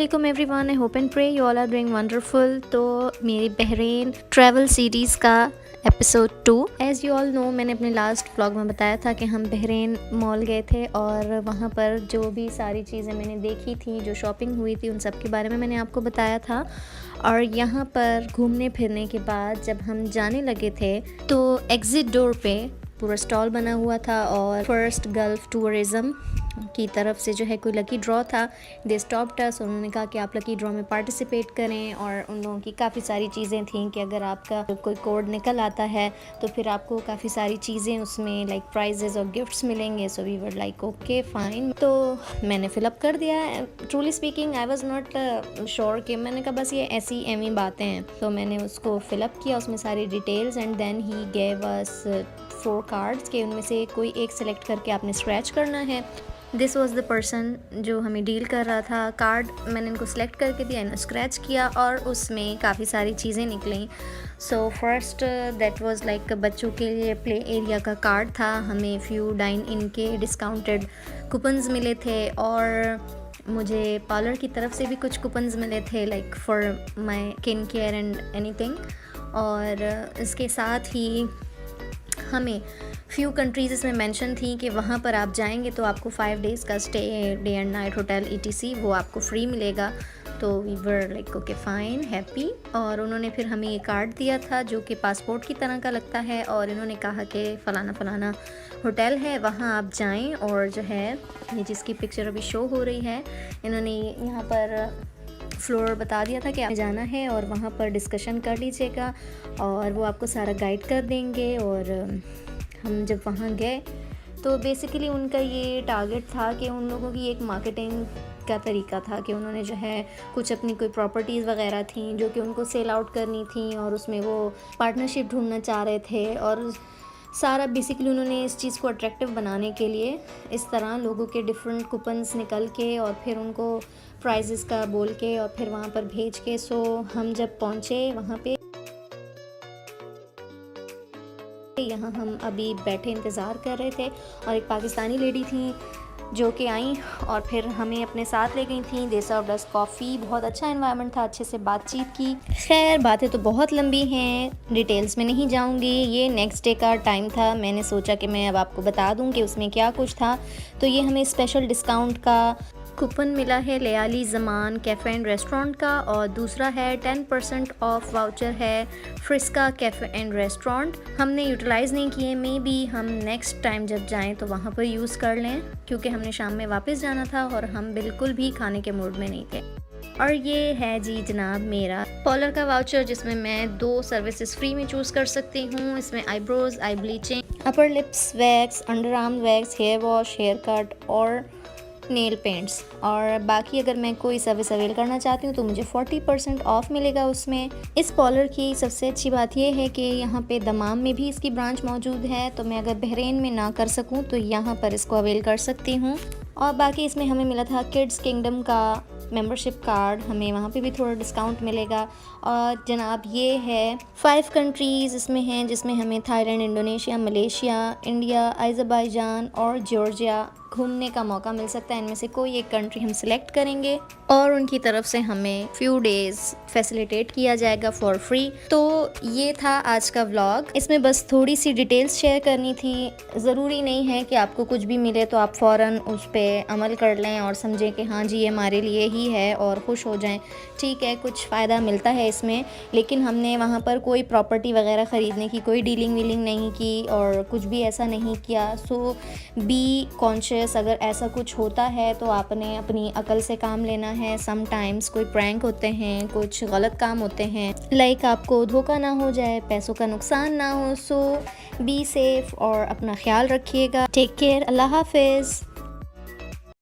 अस्सलामुअलैकुम everyone, I hope and pray you all are doing wonderful. तो मेरी Bahrain travel series का episode 2। As you all know, मैंने अपने लास्ट व्लॉग में बताया था कि हम बहरीन मॉल गए थे और वहाँ पर जो भी सारी चीज़ें मैंने देखी थी, जो शॉपिंग हुई थी, उन सब के बारे में मैंने आपको बताया था। और यहाँ पर घूमने फिरने के बाद जब हम जाने लगे थे तो एग्ज़िट डोर पे पूरा स्टॉल बना हुआ था और फर्स्ट गल्फ़ टूरिज़म की तरफ से जो है कोई लकी ड्रॉ था। दे स्टॉप्ड अस, उन्होंने कहा कि आप लकी ड्रॉ में पार्टिसिपेट करें और उन लोगों की काफ़ी सारी चीज़ें थी कि अगर आपका कोई कोड निकल आता है तो फिर आपको काफ़ी सारी चीज़ें उसमें लाइक प्राइजेज़ और गिफ्ट्स मिलेंगे। So we were like okay fine, तो मैंने फिलअप कर दिया। Truly speaking I was not sure कि मैंने कहा बस ये ऐसी एवी बातें हैं, तो मैंने उसको फिलअप किया, उसमें सारी details, and then he gave us 4 cards के उनमें से कोई एक सिलेक्ट करके आपने स्क्रैच करना है। दिस वॉज द पर्सन जो हमें डील कर रहा था। कार्ड मैंने इनको सेलेक्ट करके दिया, इन्हें स्क्रैच किया और उसमें काफ़ी सारी चीज़ें निकली। So first that was like बच्चों के लिए प्ले एरिया का कार्ड था। हमें फ्यू डाइन इन के डिस्काउंटेड कूपन्स मिले थे और मुझे पार्लर की तरफ से भी कुछ कूपन्स मिले थे like for my skin care and anything. और इसके साथ ही हमें फ्यू कंट्रीज़ इसमें मेंशन थी कि वहाँ पर आप जाएंगे तो आपको 5 डेज़ का stay, day and night hotel ETC वो आपको फ्री मिलेगा। तो we were like okay fine, happy. और उन्होंने फिर हमें ये कार्ड दिया था जो कि पासपोर्ट की तरह का लगता है और इन्होंने कहा कि फ़लाना फ़लाना होटल है, वहाँ आप जाएं। और जो है ये जिसकी पिक्चर अभी शो हो रही है, इन्होंने यहाँ पर फ्लोर बता दिया था कि आप जाना है और वहाँ पर डिस्कशन कर लीजिएगा और वो आपको सारा गाइड कर देंगे। और हम जब वहाँ गए तो बेसिकली उनका ये टारगेट था कि उन लोगों की एक मार्केटिंग का तरीका था कि उन्होंने जो है कुछ अपनी कोई प्रॉपर्टीज़ वगैरह थी जो कि उनको सेल आउट करनी थी और उसमें वो पार्टनरशिप ढूंढना चाह रहे थे। और सारा बेसिकली उन्होंने इस चीज़ को अट्रैक्टिव बनाने के लिए इस तरह लोगों के डिफरेंट कूपन्स निकल के और फिर उनको प्राइजेस का बोल के और फिर वहाँ पर भेज के। सो हम जब पहुँचे वहाँ पे, यहाँ हम अभी बैठे इंतज़ार कर रहे थे और एक पाकिस्तानी लेडी थी जो कि आई और फिर हमें अपने साथ ले गई थी। दे सर्व्ड अस कॉफ़ी, बहुत अच्छा एनवायरनमेंट था, अच्छे से बातचीत की। खैर बातें तो बहुत लंबी हैं, डिटेल्स में नहीं जाऊंगी। ये नेक्स्ट डे का टाइम था, मैंने सोचा कि मैं अब आपको बता दूं कि उसमें क्या कुछ था। तो ये हमें स्पेशल डिस्काउंट का कूपन मिला है लयाली ज़मान कैफ़े एंड रेस्टोरेंट का, और दूसरा है 10% ऑफ वाउचर है फ्रिस्का कैफ़े एंड रेस्टोरेंट। हमने यूटिलाइज़ नहीं किए, मे बी हम नेक्स्ट टाइम जब जाएं तो वहाँ पर यूज़ कर लें, क्योंकि हमने शाम में वापस जाना था और हम बिल्कुल भी खाने के मूड में नहीं थे। और ये है जी जनाब मेरा पार्लर का वाउचर जिसमें मैं 2 सर्विसेज फ्री में चूज़ कर सकती हूँ। इसमें eyebrows, eye bleaching, upper lips wax, under arm wax, hair wash, hair cut और नेल पेंट्स। और बाकी अगर मैं कोई सर्विस अवेल करना चाहती हूँ तो मुझे 40% ऑफ मिलेगा उसमें। इस पार्लर की सबसे अच्छी बात यह है कि यहाँ पे दमाम में भी इसकी ब्रांच मौजूद है, तो मैं अगर बहरीन में ना कर सकूँ तो यहाँ पर इसको अवेल कर सकती हूँ। और बाकी इसमें हमें मिला था किड्स किंगडम का मेंबरशिप कार्ड, हमें वहाँ पे भी थोड़ा डिस्काउंट मिलेगा। और जनाब ये है 5 कंट्रीज़ इसमें हैं, जिसमें हमें Thailand, Indonesia, Malaysia, India, Azerbaijan और जॉर्जिया घूमने का मौका मिल सकता है। इनमें से कोई एक कंट्री हम सिलेक्ट करेंगे और उनकी तरफ से हमें फ्यू डेज़ फैसिलिटेट किया जाएगा फॉर फ्री। तो ये था आज का व्लॉग, इसमें बस थोड़ी सी डिटेल्स शेयर करनी थी। ज़रूरी नहीं है कि आपको कुछ भी मिले तो आप फ़ौरन उस पर अमल कर लें और समझें कि हाँ जी ये हमारे लिए ही है और खुश हो जाएं। ठीक है, कुछ फ़ायदा मिलता है इसमें, लेकिन हमने वहाँ पर कोई प्रॉपर्टी वगैरह ख़रीदने की कोई डीलिंग वीलिंग नहीं की और कुछ भी ऐसा नहीं किया। सो बी कॉन्शियस, अगर ऐसा कुछ होता है तो आपने अपनी अकल से काम लेना है। समटाइम्स कोई प्रैंक होते हैं, कुछ गलत काम होते हैं, लाइक आपको धोखा ना हो जाए, पैसों का नुकसान ना हो। सो बी सेफ और अपना ख्याल रखिएगा। टेक केयर, अल्लाह हाफिज़।